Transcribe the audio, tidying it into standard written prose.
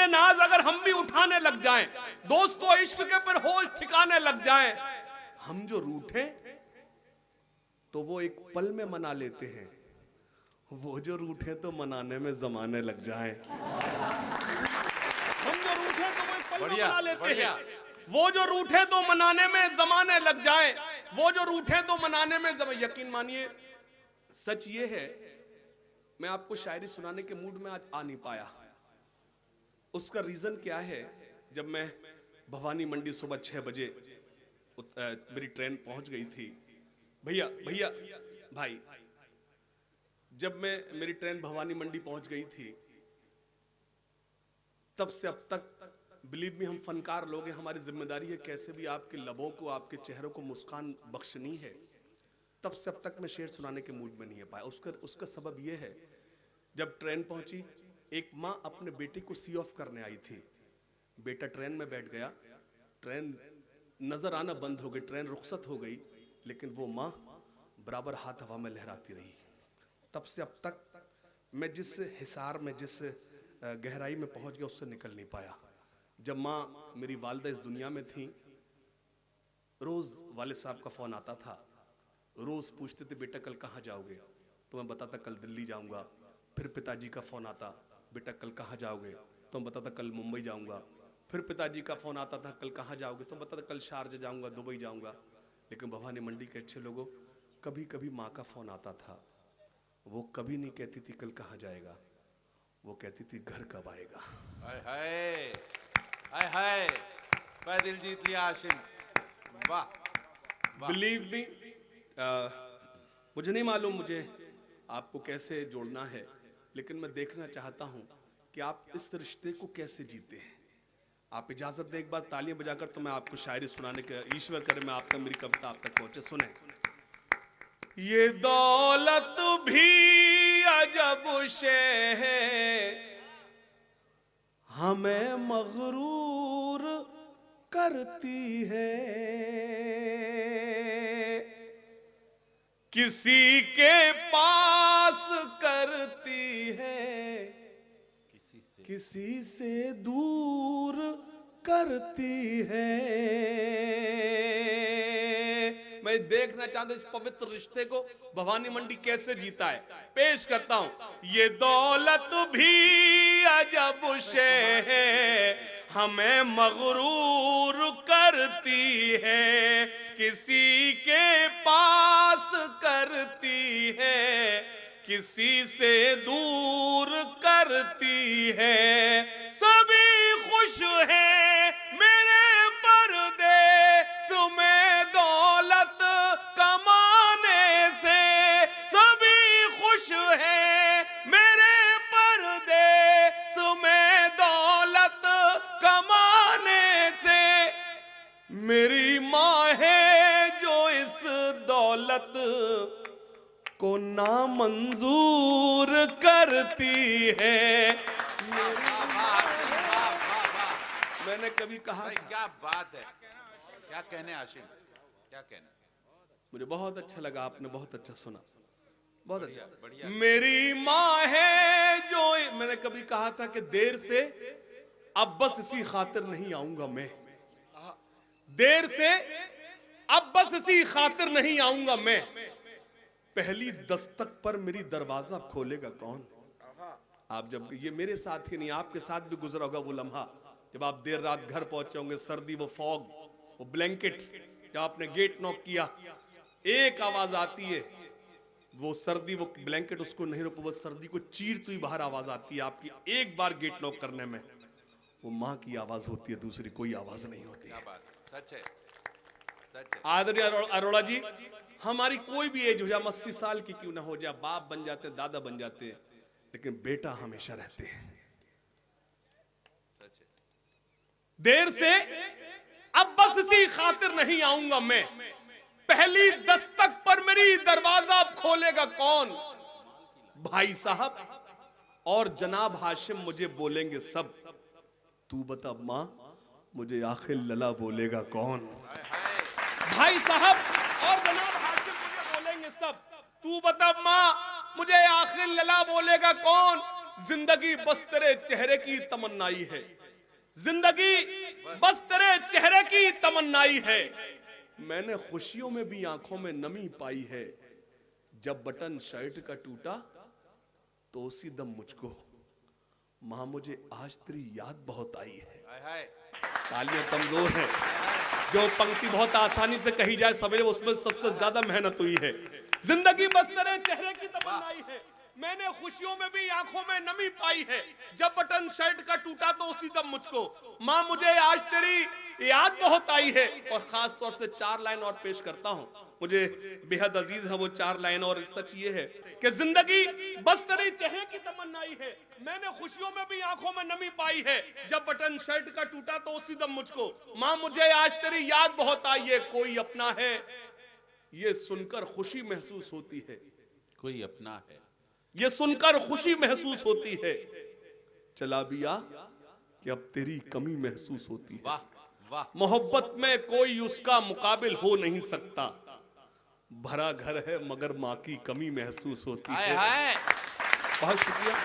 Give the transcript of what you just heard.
उनके नाज अगर हम भी उठाने लग जाएं, दोस्तों इश्क के पर होश ठिकाने लग जाएं, हम जो रूठे तो वो एक पल में मना लेते हैं, वो जो रूठे तो मनाने में जमाने लग जाएं। हम जो रूठे तो वो एक पल में मना लेते हैं, वो जो रूठे तो मनाने में जमाने लग जाएं, वो जो रूठे तो मनाने में यकीन मानिए सच ये है, मैं आपको शायरी सुनाने के मूड में आज आ नहीं पाया। उसका रीजन क्या है, जब मैं भवानी मंडी सुबह 6 बजे मेरी ट्रेन पहुंच गई थी। भैया भैया भाई, जब मेरी ट्रेन भवानी मंडी पहुंच गई थी, तब से अब तक बिलीव मी, हम फनकार लोग हैं, हमारी जिम्मेदारी है कैसे भी आपके लबों को, आपके चेहरों को मुस्कान बख्शनी है। तब से अब तक मैं शेर सुनाने के मूड में नहीं पाया। उसका सबब यह है, जब ट्रेन पहुंची, एक माँ अपने बेटे को सी ऑफ करने आई थी। बेटा ट्रेन में बैठ गया, ट्रेन नजर आना बंद हो गई, ट्रेन रुखसत हो गई, लेकिन वो माँ बराबर हाथ हवा में लहराती रही। तब से अब तक मैं जिस हिसार में, जिस गहराई में पहुंच गया, उससे निकल नहीं पाया। जब माँ मेरी वालिदा इस दुनिया में थी, रोज वालिद साहब का फोन आता था, रोज पूछते थे बेटा कल कहाँ जाओगे, तो मैं बताता कल दिल्ली जाऊंगा। फिर पिताजी का फोन आता, बेटा कल कहाँ जाओगे, तो मैं बताता कल मुंबई जाऊंगा। फिर पिताजी का फोन आता था, कल कहाँ जाओगे, तो मैं बताता कल शारजा जाऊंगा, दुबई जाऊंगा। लेकिन भवानी मंडी के अच्छे लोगों, कभी कभी माँ का फोन आता था, वो कभी नहीं कहती थी कल कहाँ जाएगा, वो कहती थी घर कब आएगा। हाय हाय हाय हाय, दिल जीत लिया आशिम, वाह। बिलीव मी, मुझे नहीं मालूम मुझे आपको कैसे जोड़ना है, लेकिन मैं देखना चाहता हूं कि आप इस रिश्ते को कैसे जीते हैं। आप इजाजत दें एक बार तालियां बजाकर, तो मैं आपको शायरी सुनाने के, ईश्वर करे मैं आपका, मेरी कविता आप तक पहुंचे। सुने, ये दौलत भी अजब शे है, हमें मगरूर करती है, किसी के पास करती है, किसी से दूर करती है। मैं देखना चाहता हूं इस पवित्र रिश्ते को भवानी मंडी कैसे जीता है। पेश करता हूं, ये दौलत भी अजब शे है, हमें मगरूर करती है, किसी के पास करती है, किसी से दूर करती है। सभी खुश हैं मेरे परदेस में दौलत कमाने से, सभी खुश हैं मेरे परदेस में दौलत कमाने से। मेरी माँ है जो इस दौलत को नामंजूर करती है। मैंने कभी कहा, क्या बात है, क्या कहने आशिम, क्या कहने। मुझे बहुत अच्छा लगा, आपने बहुत अच्छा सुना, बहुत अच्छा, बढ़िया। मेरी माँ है जो, मैंने कभी कहा था कि देर से अब बस इसी खातिर नहीं आऊंगा मैं, देर से अब बस इसी खातिर नहीं आऊंगा मैं, पहली दस्तक पर मेरी दरवाजा खोलेगा कौन। आप जब, ये मेरे साथ ही नहीं आपके साथ भी गुजरा होगा वो लम्हा, जब आप देर रात घर पहुंचे होंगे, सर्दी, वो फॉग, वो ब्लैंकेट, जब आपने गेट नॉक किया, एक आवाज आती है, वो सर्दी, वो ब्लैंकेट उसको नहीं रोक, वो सर्दी को चीरती हुई बाहर आवाज आती है आपकी, एक बार गेट नॉक करने में, वो माँ की आवाज होती है, दूसरी कोई आवाज नहीं होती। क्या बात, सच है, सच है। आदरणीय अरोड़ा जी, हमारी कोई भी एज हो जाए, 80 साल की क्यों ना हो जाए, बाप बन जाते, दादा बन जाते हैं, लेकिन बेटा हमेशा रहते हैं। सच है। देर से अब बस इसी खातिर नहीं आऊंगा मैं, पहली दस्तक पर मेरी दरवाजा खोलेगा कौन। भाई साहब और जनाब हाशिम मुझे बोलेंगे सब, तू बता माँ मुझे आखिर लला बोलेगा कौन। भाई साहब और जनाब हाशिम मुझे बोलेंगे सब, तू बता माँ मुझे आखिर लला बोलेगा कौन। जिंदगी बस तेरे चेहरे की तमन्नाई है, जिंदगी बस तेरे चेहरे की तमन्नाई है। मैंने खुशियों में भी आंखों में नमी पाई है, जब बटन शर्ट का टूटा तो उसी दम मुझको मां मुझे आज तेरी याद बहुत आई है। हाय हाय तालियां कमजोर है, जो पंक्ति बहुत आसानी से कही जाए सवेरे उसमें सबसे ज्यादा मेहनत हुई है। जिंदगी बस तेरे चेहरे की तमन्नाई है, मैंने खुशियों में भी आंखों में नमी पाई है, जब बटन शर्ट का टूटा तो उसी दम मुझको मां मुझे आज तेरी याद बहुत आई है। और खास तौर से 4 लाइन और पेश करता हूं, मुझे बेहद अजीज है वो 4 लाइन, और सच ये है कि जिंदगी बस तेरे चेहरे की तमन्नाई है, मैंने खुशियों में भी आंखों में नमी पाई है, जब बटन शर्ट का टूटा तो उसी दम मुझको मां मुझे आज तेरी याद बहुत आई है। कोई अपना है ये सुनकर खुशी महसूस होती है, कोई अपना है ये सुनकर खुशी महसूस होती है। चला भी आ कि अब तेरी कमी महसूस होती है। वाह वाह मोहब्बत में कोई उसका मुकाबिल हो नहीं सकता, भरा घर है मगर माँ की कमी महसूस होती हाय है। हाय बहुत शुक्रिया।